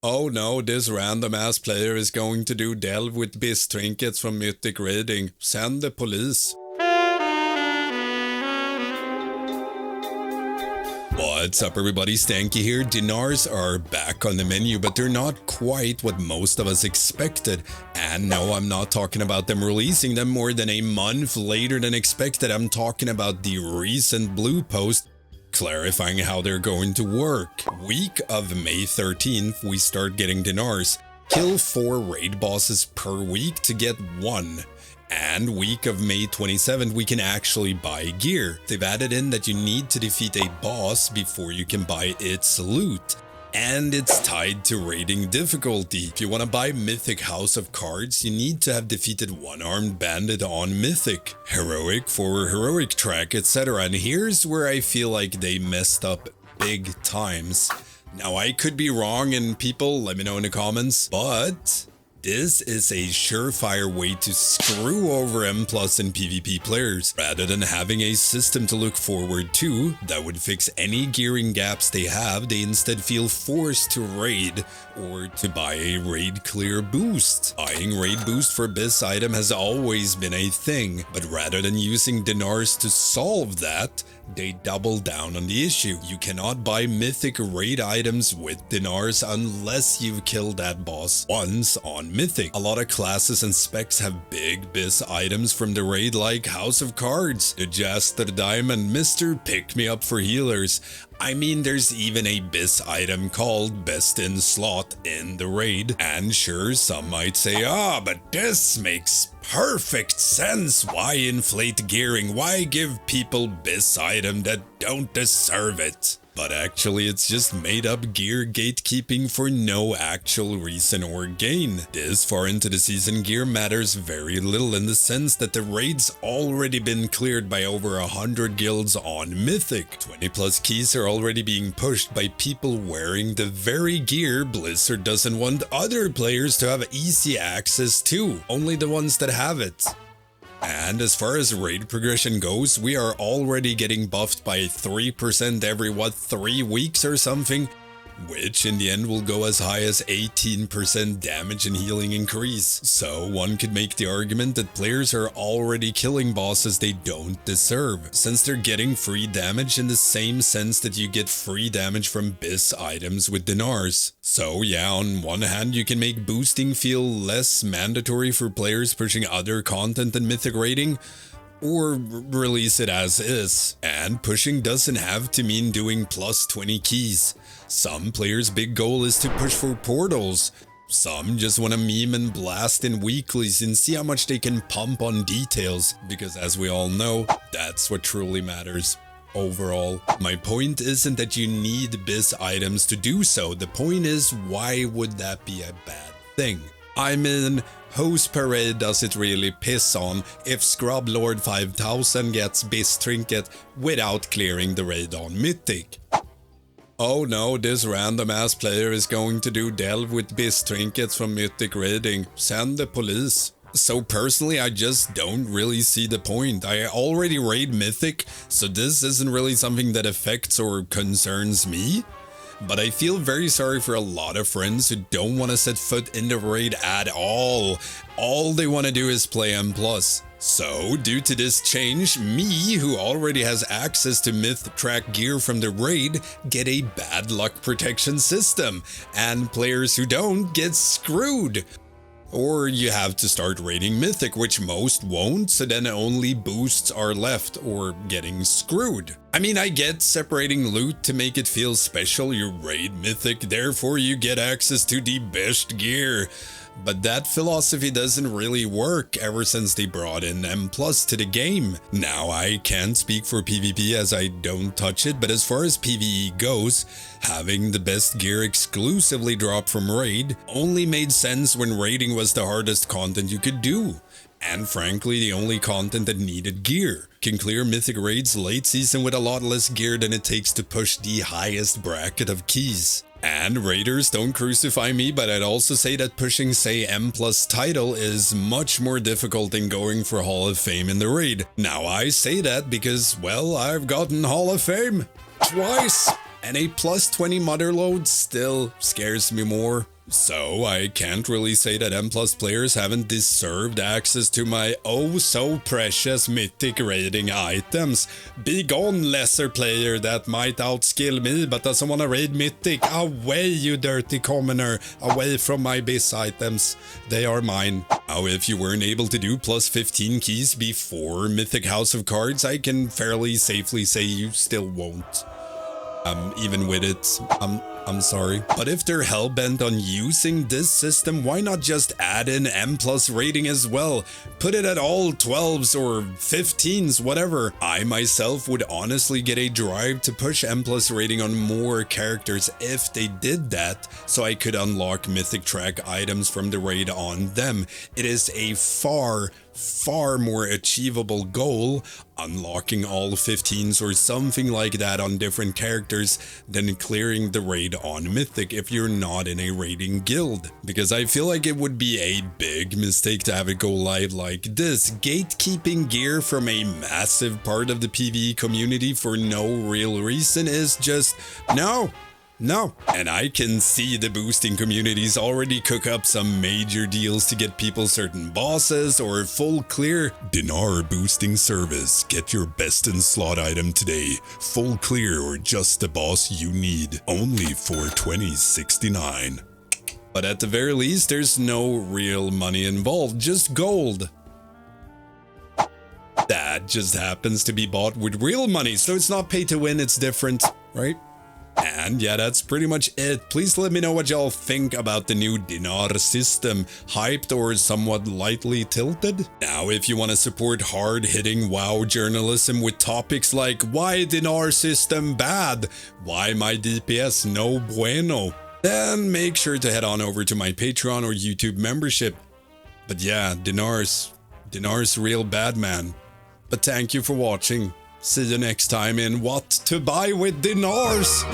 Oh no, this random ass player is going to do delve with biz trinkets from mythic raiding. Send the police. What's up everybody, Stankie here. Dinars are back on the menu, but they're not quite what most of us expected. And no, I'm not talking about them releasing them more than a month later than expected. I'm talking about the recent blue post clarifying how they're going to work. Week of May 13th, we start getting Dinars. Kill 4 raid bosses per week to get 1. And week of May 27th, we can actually buy gear. They've added in that you need to defeat a boss before you can buy its loot. And it's tied to raiding difficulty. If you want to buy Mythic House of Cards, you need to have defeated One-Armed Bandit on Mythic, Heroic for Heroic Track, etc. And here's where I feel like they messed up big times. Now I could be wrong, and people let me know in the comments, but this is a surefire way to screw over M+ and PvP players. Rather than having a system to look forward to that would fix any gearing gaps they have, they instead feel forced to raid or to buy a raid clear boost. Buying raid boost for this item has always been a thing, but rather than using Dinars to solve that, they double down on the issue. You cannot buy mythic raid items with Dinars unless you've killed that boss once on Mythic. A lot of classes and specs have big biz items from the raid like House of Cards, the Jester Diamond, Mr. Pick Me Up for healers. I mean, there's even a biz item called Best in Slot in the raid. And sure, some might say, but this makes perfect sense. Why inflate gearing? Why give people biz item that don't deserve it? But actually, it's just made up gear gatekeeping for no actual reason or gain. This far into the season, gear matters very little in the sense that the raid's already been cleared by over 100 guilds on Mythic. 20+ keys are already being pushed by people wearing the very gear Blizzard doesn't want other players to have easy access to, only the ones that have it. And as far as raid progression goes, we are already getting buffed by 3% every 3 weeks or something, which in the end will go as high as 18% damage and healing increase. So one could make the argument that players are already killing bosses they don't deserve, since they're getting free damage in the same sense that you get free damage from biz items with Dinars. So yeah, on one hand you can make boosting feel less mandatory for players pushing other content than mythic raiding, or release it as is. And pushing doesn't have to mean doing +20 keys. Some players' big goal is to push for portals. Some just want to meme and blast in weeklies and see how much they can pump on details, because as we all know, that's what truly matters. Overall, my point isn't that you need biz items to do so. The point is, why would that be a bad thing? I mean, whose parade does it really piss on if Scrub Lord 5000 gets biz trinket without clearing the raid on Mythic? Oh no, this random ass player is going to do delve with biz trinkets from mythic raiding. Send the police. So personally, I just don't really see the point. I already raid mythic, so this isn't really something that affects or concerns me. But I feel very sorry for a lot of friends who don't want to set foot in the raid at all. All they want to do is play M+. So, due to this change, me, who already has access to myth track gear from the raid, get a bad luck protection system, and players who don't get screwed. Or you have to start raiding mythic, which most won't, so then only boosts are left, or getting screwed. I mean, I get separating loot to make it feel special. You raid mythic, therefore you get access to the best gear. But that philosophy doesn't really work ever since they brought in M+ to the game. Now, I can't speak for PvP as I don't touch it, but as far as PvE goes, having the best gear exclusively drop from raid only made sense when raiding was the hardest content you could do. And frankly, the only content that needed gear. Can clear mythic raids late season with a lot less gear than it takes to push the highest bracket of keys. And raiders, don't crucify me, but I'd also say that pushing, say, M+ title is much more difficult than going for Hall of Fame in the raid. Now I say that because, well, I've gotten Hall of Fame twice, and a +20 mother load still scares me more. So I can't really say that M plus players haven't deserved access to my oh so precious mythic raiding items. Be gone, lesser player that might outskill me but doesn't want to raid mythic. Away, you dirty commoner, away from my biz items. They are mine. Now if you weren't able to do plus 15 keys before Mythic House of Cards, I can fairly safely say you still won't. Even with it, I'm sorry. But if they're hell-bent on using this system, why not just add in M plus rating as well? Put it at all 12s or 15s, whatever. I myself would honestly get a drive to push M plus rating on more characters if they did that, so I could unlock mythic track items from the raid on them. It is a far more achievable goal, unlocking all 15s or something like that on different characters, than clearing the raid on Mythic if you're not in a raiding guild. Because I feel like it would be a big mistake to have it go live like this, gatekeeping gear from a massive part of the PvE community for no real reason is just no. And I can see the boosting communities already cook up some major deals to get people certain bosses or full clear. Dinar boosting service. Get your best in slot item today. Full clear or just the boss you need. Only for $20.69. But at the very least, there's no real money involved, just gold. That just happens to be bought with real money, so it's not pay to win, it's different, right? And yeah, that's pretty much it. Please let me know what y'all think about the new Dinar system. Hyped or somewhat lightly tilted? Now, if you want to support hard-hitting WoW journalism with topics like why Dinar system bad, why my DPS no bueno, then make sure to head on over to my Patreon or YouTube membership. But yeah, Dinars real bad, man. But thank you for watching. See you next time in What to Buy with Dinars.